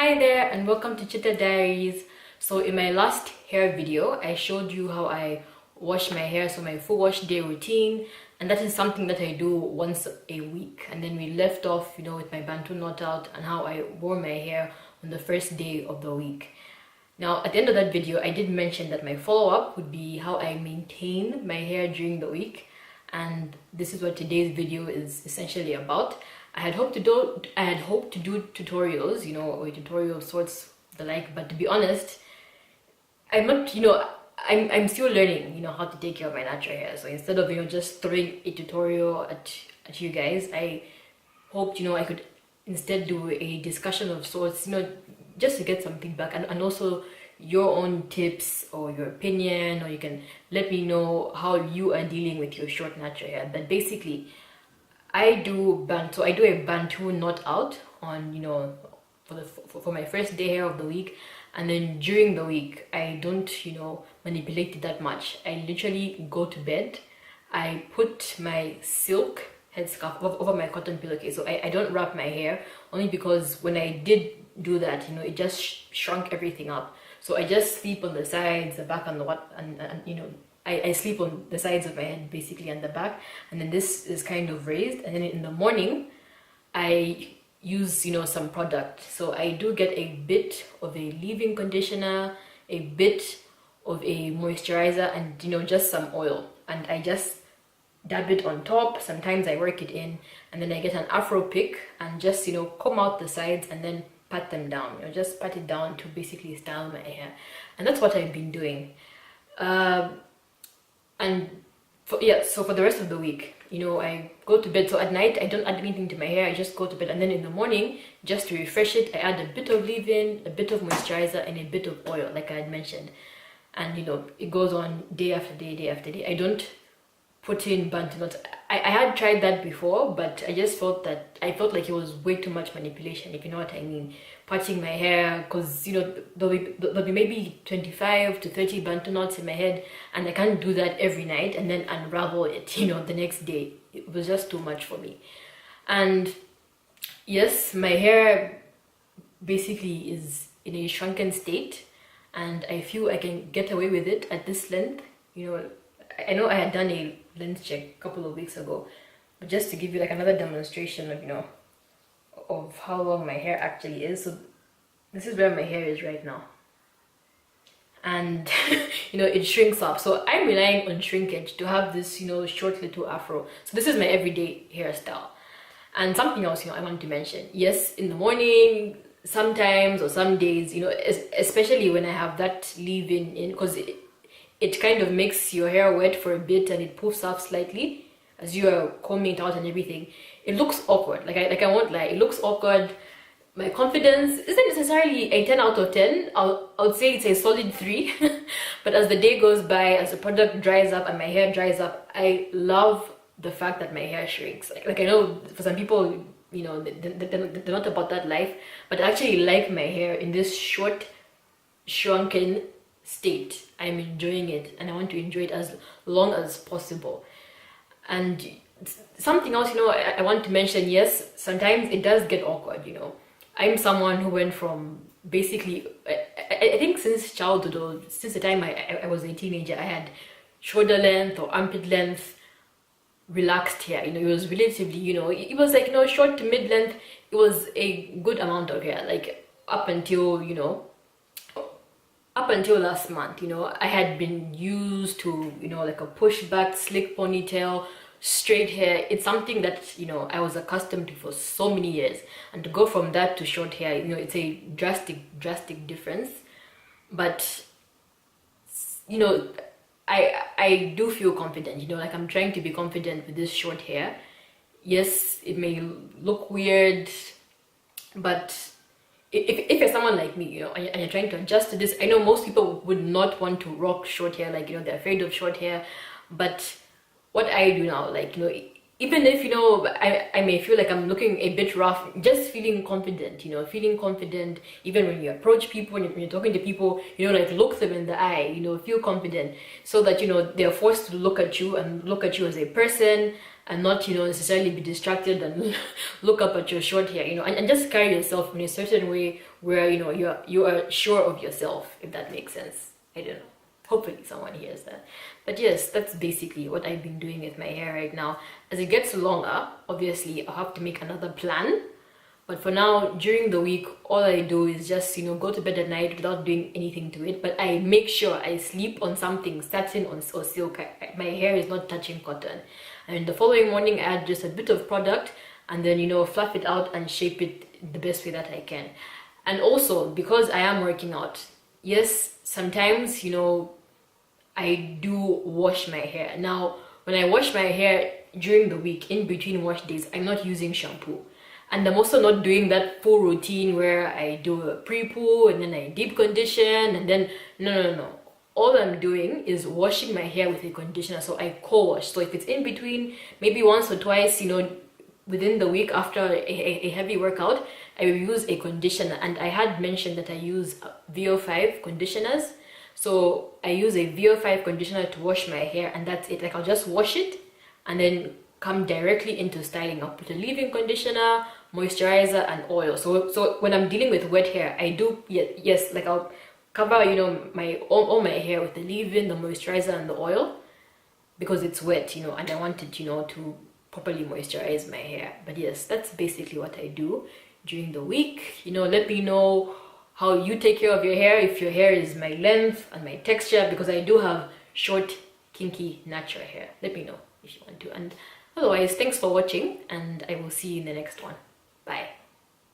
Hi there and welcome to Chitta Diaries. So in my last hair video, I showed you how I wash my hair, so my full wash day routine, and that is something that I do once a week. And then we left off, with my Bantu knot out and how I wore my hair on the first day of the week. Now, at the end of that video, I did mention that my follow-up would be how I maintain my hair during the week, and this is what today's video is essentially about. I had hoped to do tutorials, or a tutorial of sorts, the like, but to be honest, I'm not, I'm still learning, how to take care of my natural hair. So instead of, just throwing a tutorial at you guys, I hoped, I could instead do a discussion of sorts, just to get some feedback and also your own tips or your opinion, or you can let me know how you are dealing with your short natural hair. But basically, I do a Bantu knot out on, for my first day hair of the week, and then during the week I don't, manipulate it that much. I literally go to bed, I put my silk headscarf over my cotton pillowcase, so I don't wrap my hair, only because when I did do that, it just shrunk everything up. So I just sleep on the sides, the back, and I sleep on the sides of my head basically and the back, and then this is kind of raised, and then in the morning I use some product. So I do get a bit of a leave-in conditioner, a bit of a moisturizer, and just some oil, and I just dab it on top. Sometimes I work it in, and then I get an afro pick and just comb out the sides and then pat them down, just pat it down to basically style my hair. And that's what I've been doing. So for the rest of the week, I go to bed. So at night I don't add anything to my hair, I just go to bed, and then in the morning, just to refresh it, I add a bit of leave-in, a bit of moisturizer, and a bit of oil, like I had mentioned. And it goes on day after day, day after day. I don't put in Bantu knots. I had tried that before, but I just felt like it was way too much manipulation, if you know what I mean. Parting my hair, because there'll be maybe 25 to 30 Bantu knots in my head, and I can't do that every night and then unravel it the next day. It was just too much for me. And yes, my hair basically is in a shrunken state, and I feel I can get away with it at this length. I know I had done a length check a couple of weeks ago, but just to give you like another demonstration of how long my hair actually is. So this is where my hair is right now, and it shrinks up. So I'm relying on shrinkage to have this short little afro. So this is my everyday hairstyle. And something else I want to mention, yes, in the morning sometimes, or some days, especially when I have that leave-in because it kind of makes your hair wet for a bit and it poofs up slightly as you are combing it out and everything. It looks awkward, like I won't lie, it looks awkward. My confidence isn't necessarily a 10 out of 10. I would say it's a solid 3. But as the day goes by, as the product dries up and my hair dries up, I love the fact that my hair shrinks. Like I know for some people, they're not about that life, but I actually like my hair in this short, shrunken state. I'm enjoying it, and I want to enjoy it as long as possible. And something else I want to mention, yes, sometimes it does get awkward. I'm someone who went from basically I think since childhood, or since the time I was a teenager, I had shoulder length or armpit length relaxed hair. It was relatively, it was like short to mid length. It was a good amount of hair, like up until last month. I had been used to like a pushback slick ponytail, straight hair. It's something that I was accustomed to for so many years, and to go from that to short hair, it's a drastic difference. But I do feel confident, like I'm trying to be confident with this short hair. Yes, it may look weird, but if you're someone like me, and you're trying to adjust to this, I know most people would not want to rock short hair, like they're afraid of short hair. But what I do now, like even if, you know, I may feel like I'm looking a bit rough, just feeling confident, you know, feeling confident even when you approach people, when you're talking to people, you know, like look them in the eye, you know, feel confident, so that, you know, they're forced to look at you and look at you as a person, and not, you know, necessarily be distracted and look up at your short hair, you know, and just carry yourself in a certain way where, you know, you are sure of yourself, if that makes sense. I don't know. Hopefully someone hears that. But yes, that's basically what I've been doing with my hair right now. As it gets longer, obviously I'll have to make another plan. But for now, during the week, all I do is just, you know, go to bed at night without doing anything to it. But I make sure I sleep on something, satin or silk. My hair is not touching cotton. And the following morning, I add just a bit of product and then, you know, fluff it out and shape it the best way that I can. And also, because I am working out, yes, sometimes, you know, I do wash my hair. Now, when I wash my hair during the week, in between wash days, I'm not using shampoo. And I'm also not doing that full routine where I do a pre-poo and then I deep condition and then, no. All I'm doing is washing my hair with a conditioner. So I co-wash. So if it's in between, maybe once or twice, you know, within the week after a heavy workout, I will use a conditioner. And I had mentioned that I use VO5 conditioners. So I use a VO5 conditioner to wash my hair, and that's it. Like, I'll just wash it and then come directly into styling. I'll put a leave-in conditioner, moisturizer, and oil. So when I'm dealing with wet hair, I do, yes, like I'll cover, you know, all my hair with the leave-in, the moisturizer, and the oil, because it's wet, you know, and I want it, you know, to properly moisturize my hair. But yes, that's basically what I do during the week. You know, let me know how you take care of your hair, if your hair is my length and my texture, because I do have short, kinky, natural hair. Let me know if you want to. And otherwise, thanks for watching, and I will see you in the next one. Bye.